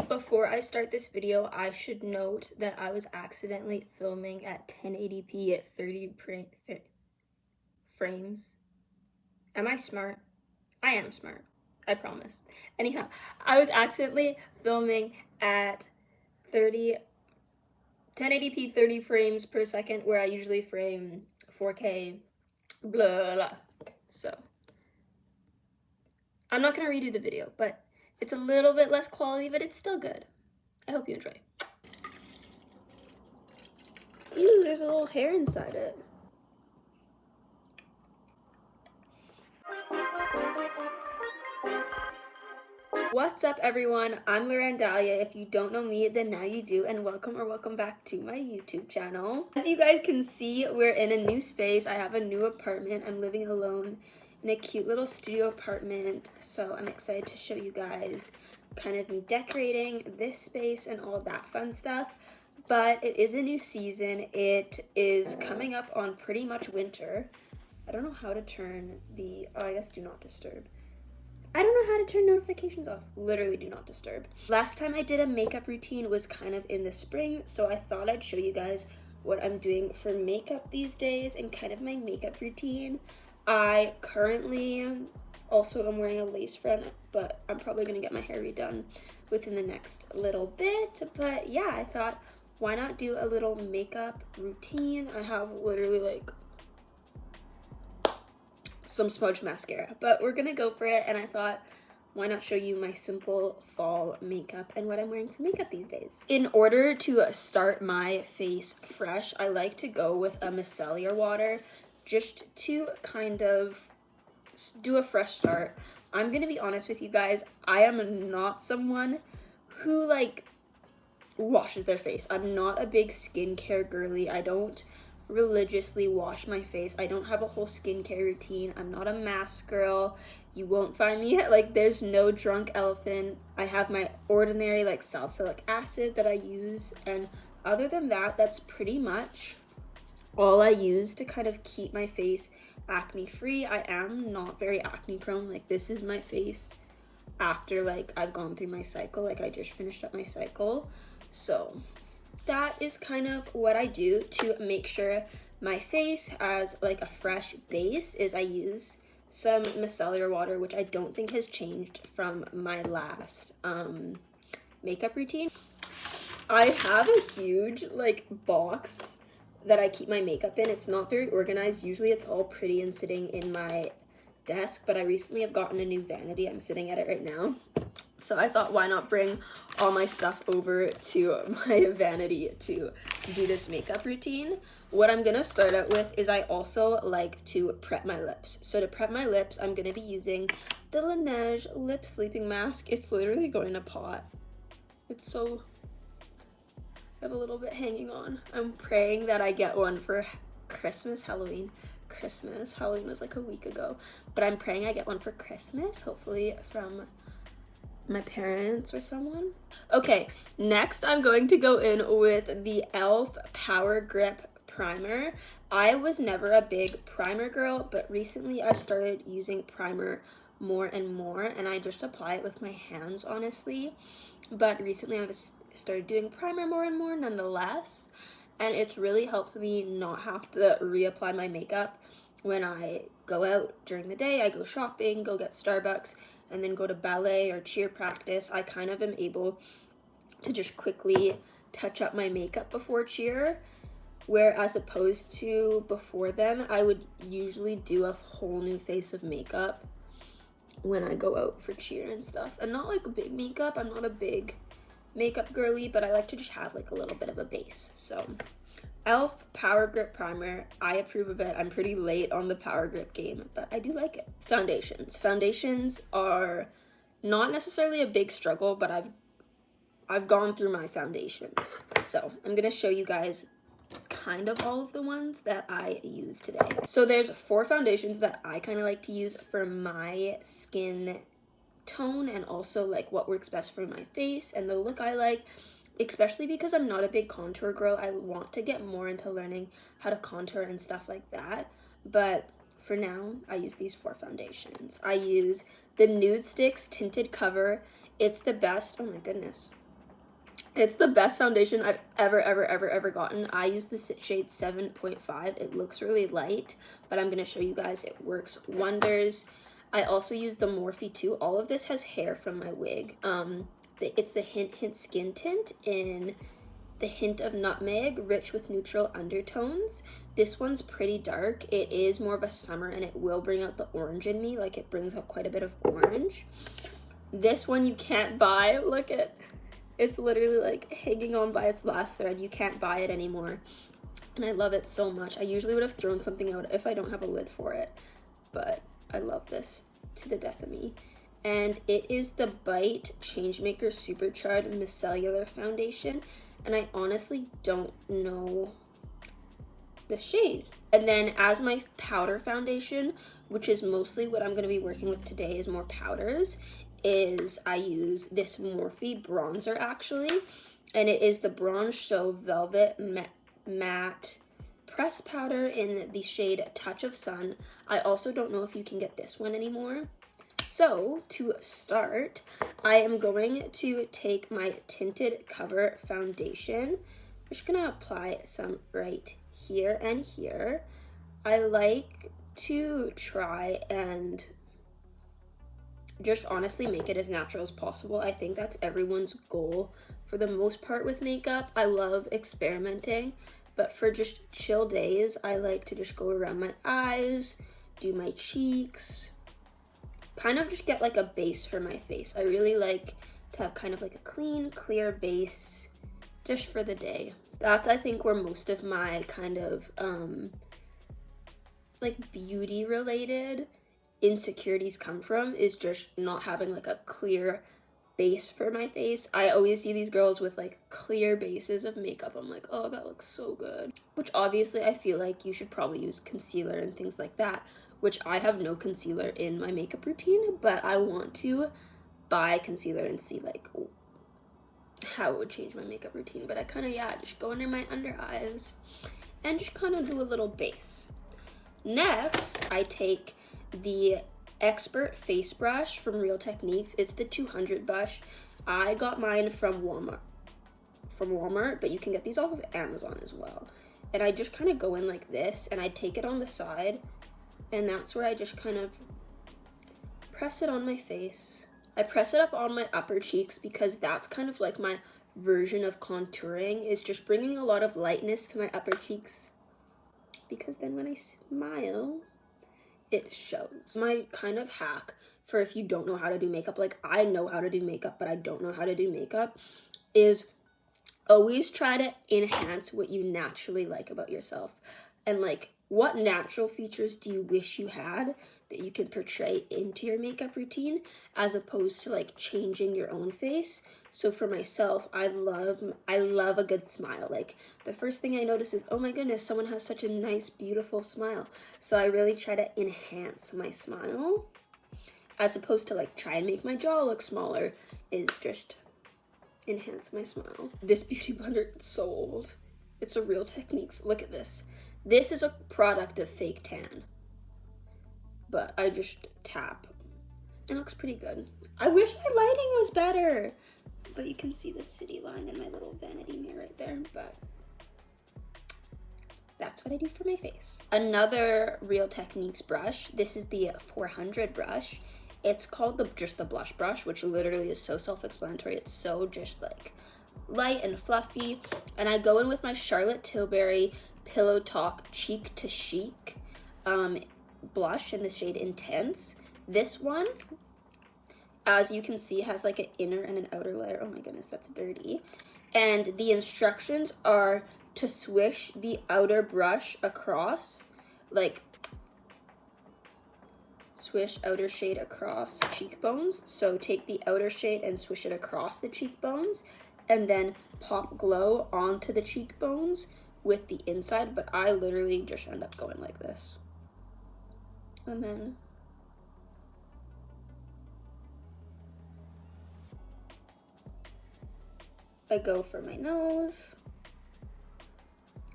Before I start this video, I should note that I was accidentally filming at 1080p at 30 frames. Am I smart? I am smart. I promise. Anyhow, I was accidentally filming at 1080p 30 frames per second, where I usually frame 4K, blah, blah. So, I'm not going to redo the video, but it's a little bit less quality, but it's still good. I hope you enjoy. Ooh, there's a little hair inside it. What's up, everyone? I'm Laurenmdahlia. If you don't know me, then now you do, and welcome back to my YouTube channel. As you guys can see, we're in a new space. I have a new apartment. I'm living alone in a cute little studio apartment, so I'm excited to show you guys kind of me decorating this space and all that fun stuff. But it is a new season. It is coming up on pretty much winter. I don't know how to turn the, I guess do not disturb. I don't know how to turn notifications off. Literally do not disturb. Last time I did a makeup routine was kind of in the spring, so I thought I'd show you guys what I'm doing for makeup these days and kind of my makeup routine. I currently also am wearing a lace front, but I'm probably gonna get my hair redone within the next little bit. But yeah, I thought, why not do a little makeup routine? I have literally like some smudge mascara, but we're gonna go for it. And I thought, why not show you my simple fall makeup and what I'm wearing for makeup these days. In order to start my face fresh, I like to go with a micellar water just to kind of do a fresh start. I'm gonna be honest with you guys, I am not someone who like washes their face. I'm not a big skincare girly. I don't religiously wash my face. I don't have a whole skincare routine. I'm not a mask girl. You won't find me like there's no drunk elephant. I have my ordinary like salicylic acid that I use, and other than that, that's pretty much all I use to kind of keep my face acne free. I am not very acne prone. Like, this is my face after like I've gone through my cycle. Like, I just finished up my cycle, so that is kind of what I do to make sure my face has like a fresh base. Is I use some micellar water, which I don't think has changed from my last makeup routine. I have a huge like box that I keep my makeup in. It's not very organized. Usually it's all pretty and sitting in my desk, but I recently have gotten a new vanity. I'm sitting at it right now. So I thought, why not bring all my stuff over to my vanity to do this makeup routine. What I'm gonna start out with is I also like to prep my lips. So to prep my lips, I'm gonna be using the Laneige Lip Sleeping Mask. It's literally going to pot. It's so, I have a little bit hanging on. I'm praying that I get one for Christmas, Halloween. Halloween was like a week ago, but I'm praying I get one for Christmas, hopefully from my parents or someone. Okay, next I'm going to go in with the e.l.f. Power Grip Primer. I was never a big primer girl, but recently I've started using primer more and more, and I just apply it with my hands, honestly. But recently I've started doing primer more and more nonetheless, and it's really helped me not have to reapply my makeup when I go out during the day. I go shopping, go get Starbucks, and then go to ballet or cheer practice. I kind of am able to just quickly touch up my makeup before cheer, where as opposed to before then, I would usually do a whole new face of makeup when I go out for cheer and stuff. And not like a big makeup. I'm not a big makeup girly, but I like to just have like a little bit of a base. So e.l.f. Power Grip Primer, I approve of it. I'm pretty late on the Power Grip game, but I do like it. Foundations. Foundations are not necessarily a big struggle, but I've gone through my foundations. So I'm gonna show you guys kind of all of the ones that I use today. So there's 4 foundations that I kind of like to use for my skin tone, and also like what works best for my face and the look I like. Especially because I'm not a big contour girl. I want to get more into learning how to contour and stuff like that. But for now, I use these 4 foundations. I use the Nude Sticks Tinted Cover. It's the best. Oh my goodness. It's the best foundation I've ever gotten. I use the shade 7.5. It looks really light, but I'm going to show you guys it works wonders. I also use the Morphe too. All of this has hair from my wig. It's the Hint Skin Tint in the hint of nutmeg, rich with neutral undertones. This one's pretty dark. It is more of a summer, and it will bring out the orange in me. Like, it brings out quite a bit of orange. This one you can't buy. Look at, it's literally like hanging on by its last thread. You can't buy it anymore. And I love it so much. I usually would have thrown something out if I don't have a lid for it. But I love this to the death of me. And it is the Bite Changemaker Supercharged Micellar Foundation. And I honestly don't know the shade. And then as my powder foundation, which is mostly what I'm going to be working with today, is more powders, is I use this Morphe bronzer actually. And it is the Bronze Show Velvet Matte Press Powder in the shade Touch of Sun. I also don't know if you can get this one anymore. So, to start, I am going to take my Tinted Cover foundation. I'm just going to apply some right here and here. I like to try and just honestly make it as natural as possible. I think that's everyone's goal for the most part with makeup. I love experimenting, but for just chill days, I like to just go around my eyes, do my cheeks, kind of just get like a base for my face. I really like to have kind of like a clean, clear base just for the day. That's, I think, where most of my kind of like beauty related insecurities come from, is just not having like a clear base for my face. I always see these girls with like clear bases of makeup. I'm like, oh, that looks so good. Which obviously I feel like you should probably use concealer and things like that, which I have no concealer in my makeup routine, but I want to buy concealer and see like how it would change my makeup routine. But I kind of, just go under my under eyes and just kind of do a little base. Next, I take the Expert Face Brush from Real Techniques. It's the 200 brush. I got mine from Walmart, but you can get these off of Amazon as well. And I just kind of go in like this, and I take it on the side, and that's where I just kind of press it on my face. I press it up on my upper cheeks because that's kind of like my version of contouring, is just bringing a lot of lightness to my upper cheeks. Because then when I smile, it shows. My kind of hack for if you don't know how to do makeup, like I know how to do makeup, but I don't know how to do makeup, is always try to enhance what you naturally like about yourself. And like, what natural features do you wish you had that you can portray into your makeup routine, as opposed to like changing your own face? So for myself, I love a good smile. Like, the first thing I notice is, oh my goodness, someone has such a nice, beautiful smile. So I really try to enhance my smile, as opposed to like try and make my jaw look smaller, is just enhance my smile. This beauty blender, it's so old. It's a Real Techniques. Look at this. This is a product of Fake Tan, but I just tap. It looks pretty good. I wish my lighting was better, but you can see the city line in my little vanity mirror right there, but that's what I do for my face. Another Real Techniques brush. This is the 400 brush. It's called just the blush brush, which literally is so self-explanatory. It's so just like light and fluffy. And I go in with my Charlotte Tilbury Pillow Talk Cheek to Chic blush in the shade Intense. This one, as you can see, has like an inner and an outer layer. Oh my goodness, that's dirty. And the instructions are to swish the outer brush across, like swish outer shade across cheekbones. So take the outer shade and swish it across the cheekbones, and then pop glow onto the cheekbones with the inside. But I literally just end up going like this. And then I go for my nose.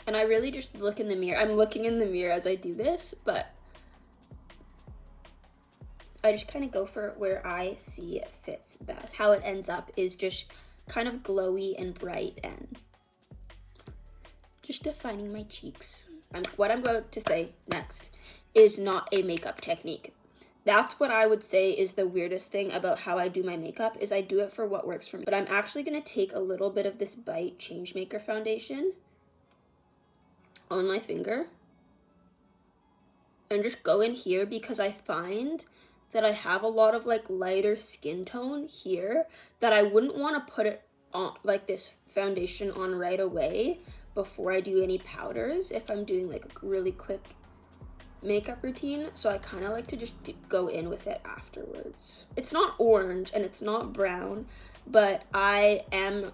And I really just look in the mirror. I'm looking in the mirror as I do this, but I just kind of go for where I see it fits best. How it ends up is just kind of glowy and bright and just defining my cheeks. And what I'm going to say next is not a makeup technique. That's what I would say is the weirdest thing about how I do my makeup, is I do it for what works for me. But I'm actually going to take a little bit of this Bite Changemaker foundation on my finger and just go in here, because I find that I have a lot of like lighter skin tone here that I wouldn't want to put it on, like this foundation on right away before I do any powders if I'm doing like a really quick makeup routine. So I kind of like to just go in with it afterwards. It's not orange and it's not brown, but I am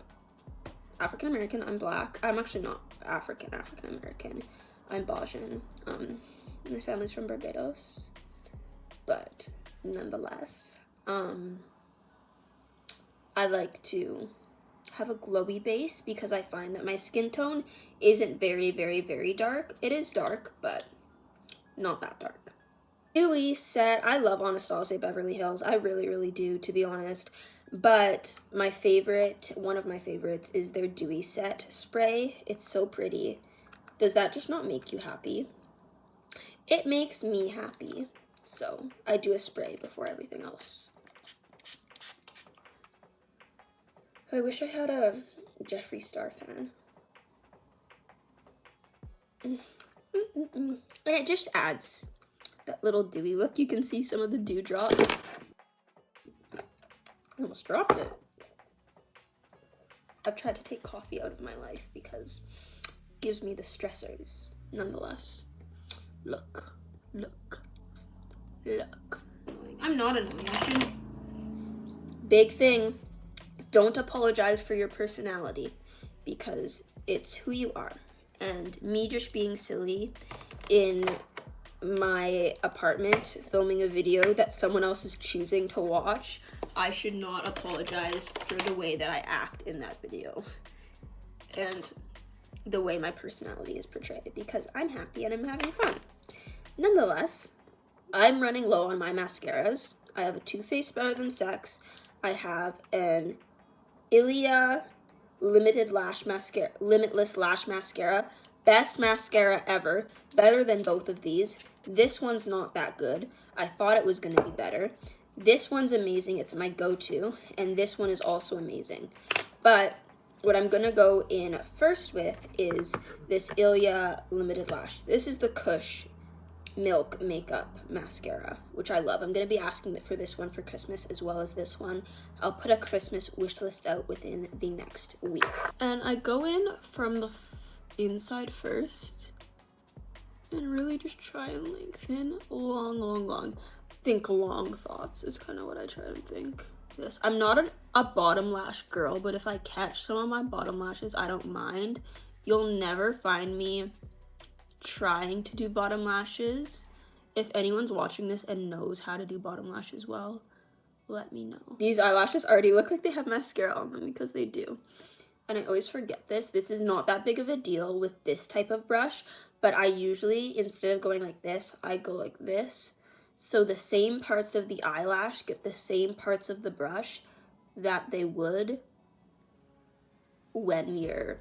African American. I'm black. I'm actually not African American. I'm Bajan. My family's from Barbados, but nonetheless, I like to have a glowy base because I find that my skin tone isn't very, very, very dark. It is dark, but not that dark. Dewy set. I love Anastasia Beverly Hills. I really, really do, to be honest. But my favorite, one of my favorites, is their Dewy Set spray. It's so pretty. Does that just not make you happy? It makes me happy. So I do a spray before everything else. I wish I had a Jeffree Star fan. And it just adds that little dewy look. You can see some of the dewdrops. I almost dropped it. I've tried to take coffee out of my life because it gives me the stressors. Nonetheless, look. I'm not annoying. I shouldn't. Big thing. Don't apologize for your personality, because it's who you are. And me just being silly in my apartment filming a video that someone else is choosing to watch, I should not apologize for the way that I act in that video and the way my personality is portrayed, because I'm happy and I'm having fun. Nonetheless, I'm running low on my mascaras. I have a Too Faced Better Than Sex. I have an Ilia Limitless Lash Mascara. Best mascara ever. Better than both of these. This one's not that good. I thought it was going to be better. This one's amazing. It's my go-to. And this one is also amazing. But what I'm going to go in first with is this Ilia Limited Lash. This is the Kush Milk Makeup Mascara, which I love. I'm going to be asking for this one for Christmas as well as this one. I'll put a Christmas wish list out within the next week. And I go in from the inside first and really just try and lengthen long. Think long thoughts is kind of what I try and think. This. I'm not a bottom lash girl, but if I catch some of my bottom lashes, I don't mind. You'll never find me trying to do bottom lashes. If anyone's watching this and knows how to do bottom lashes well, let me know. These eyelashes already look like they have mascara on them, because they do. And I always forget this. This is not that big of a deal with this type of brush, but I usually, instead of going like this, I go like this. So the same parts of the eyelash get the same parts of the brush that they would when you're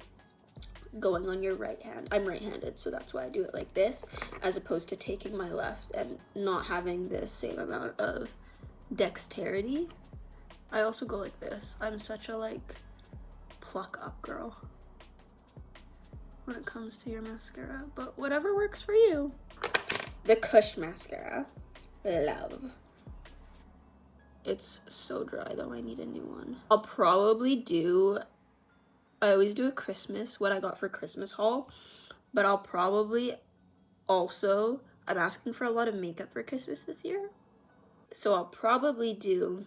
going on your right hand. I'm right-handed, so that's why I do it like this, as opposed to taking my left and not having the same amount of dexterity. I also go like this. I'm such a like pluck up girl when it comes to your mascara, but whatever works for you. The Kush mascara. Love. It's so dry though. I need a new one. I'll probably do, I always do a Christmas, what I got for Christmas haul, but I'll probably also, I'm asking for a lot of makeup for Christmas this year, so I'll probably do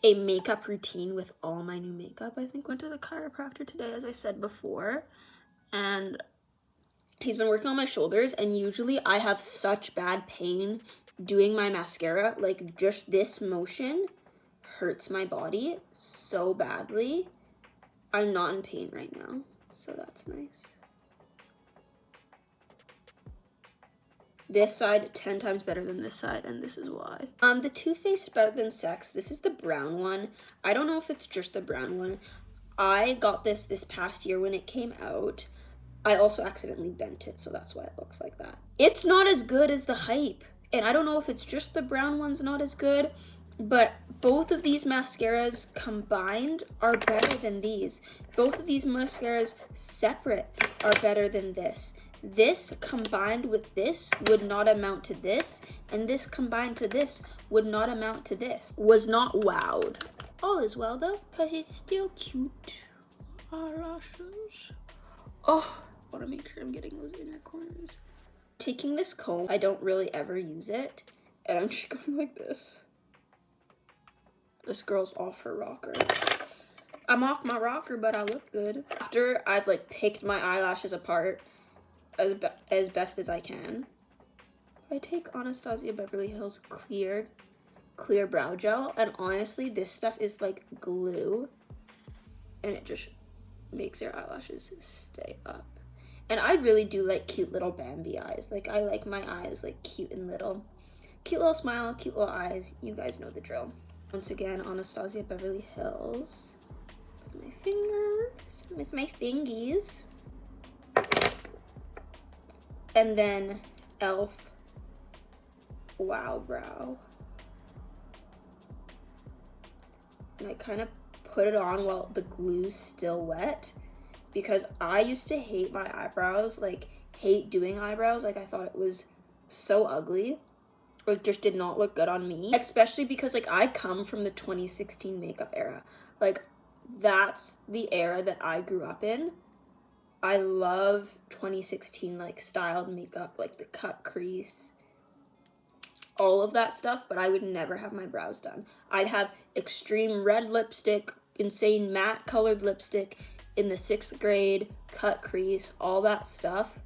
a makeup routine with all my new makeup. I think went to the chiropractor today, as I said before, and he's been working on my shoulders, and usually I have such bad pain doing my mascara, like just this motion hurts my body so badly. I'm not in pain right now, so that's nice. This side 10 times better than this side, and this is why. The Too Faced Better Than Sex. This is the brown one. I don't know if it's just the brown one. I got this past year when it came out. I also accidentally bent it, so that's why it looks like that. It's not as good as the Hype, and I don't know if it's just the brown one's not as good, but both of these mascaras combined are better than these. Both of these mascaras separate are better than this. This combined with this would not amount to this, and this combined to this would not amount to this. Was not wowed. All is well though, because it's still cute. Eyelashes. Oh, I want to make sure I'm getting those inner corners. Taking this comb, I don't really ever use it, and I'm just going like this. This girl's off her rocker. I'm off my rocker, but I look good. After I've like picked my eyelashes apart as best as I can, I take Anastasia Beverly Hills clear brow gel, and honestly this stuff is like glue, and it just makes your eyelashes stay up. And I really do like cute little Bambi eyes. Like, I like my eyes like cute and little. Cute little smile, cute little eyes. You guys know the drill. Once again, Anastasia Beverly Hills with my fingers, with my fingies. And then e.l.f. Wow Brow. And I kind of put it on while the glue's still wet, because I used to hate my eyebrows, like hate doing eyebrows. Like, I thought it was so ugly. It just did not look good on me, especially because like I come from the 2016 makeup era. Like, that's the era that I grew up in. I love 2016 like styled makeup, like the cut crease, all of that stuff, but I would never have my brows done. I'd have extreme red lipstick, insane matte colored lipstick in the 6th grade, cut crease, all that stuff,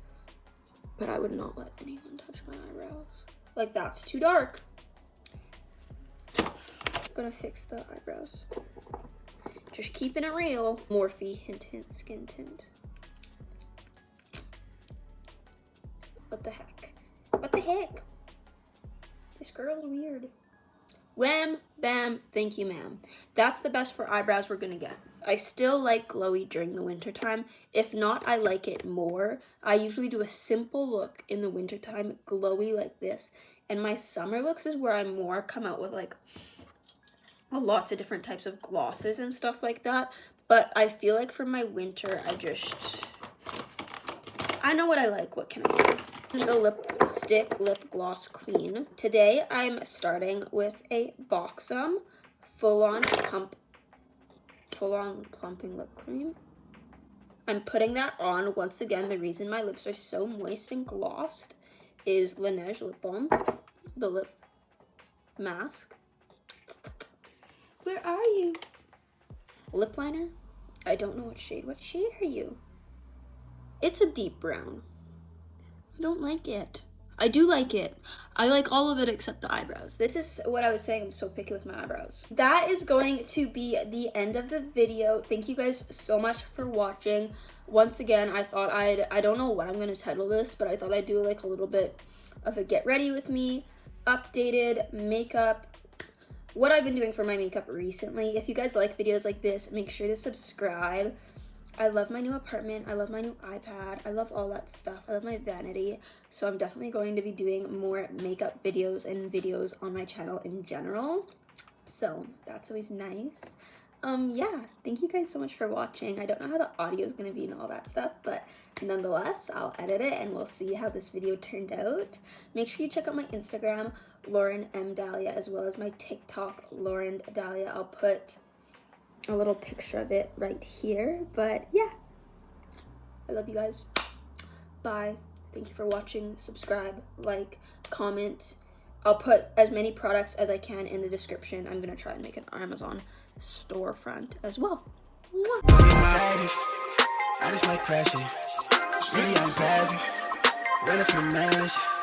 but I would not let anyone touch my eyebrows. Like, that's too dark. I'm gonna fix the eyebrows. Just keeping it real. Morphe Hint Hint Skin Tint. What the heck? What the heck? This girl's weird. Wham, bam, thank you, ma'am. That's the best for eyebrows we're gonna get. I still like glowy during the wintertime. If not, I like it more. I usually do a simple look in the wintertime, glowy like this. And my summer looks is where I more come out with like lots of different types of glosses and stuff like that. But I feel like for my winter, I know what I like. What can I say? The lipstick lip gloss queen. Today I'm starting with a Buxom full-on plumping lip cream. I'm putting that on. Once again, the reason my lips are so moist and glossed is Laneige lip balm, the lip mask. Where are you? Lip liner. I don't know what shade. What shade are you? It's a deep brown. I don't like it. I do like it. I like all of it except the eyebrows. This is what I was saying. I'm so picky with my eyebrows. That is going to be the end of the video. Thank you guys so much for watching. Once again, I thought I don't know what I'm going to title this, but I thought I'd do like a little bit of a get ready with me, updated makeup, what I've been doing for my makeup recently. If you guys like videos like this, make sure to subscribe. I love my new apartment. I love my new iPad. I love all that stuff. I love my vanity. So I'm definitely going to be doing more makeup videos and videos on my channel in general. So that's always nice. Yeah, thank you guys so much for watching. I don't know how the audio is going to be and all that stuff, but nonetheless, I'll edit it and we'll see how this video turned out. Make sure you check out my Instagram, Laurenmdahlia, as well as my TikTok, Laurenmdahlia. I'll put a little picture of it right here. But yeah, I love you guys. Bye. Thank you for watching. Subscribe, like, comment. I'll put as many products as I can in the description. I'm gonna try and make an Amazon storefront as well. Mwah. I just might crash it. Really, I'm passing. Ready for the match.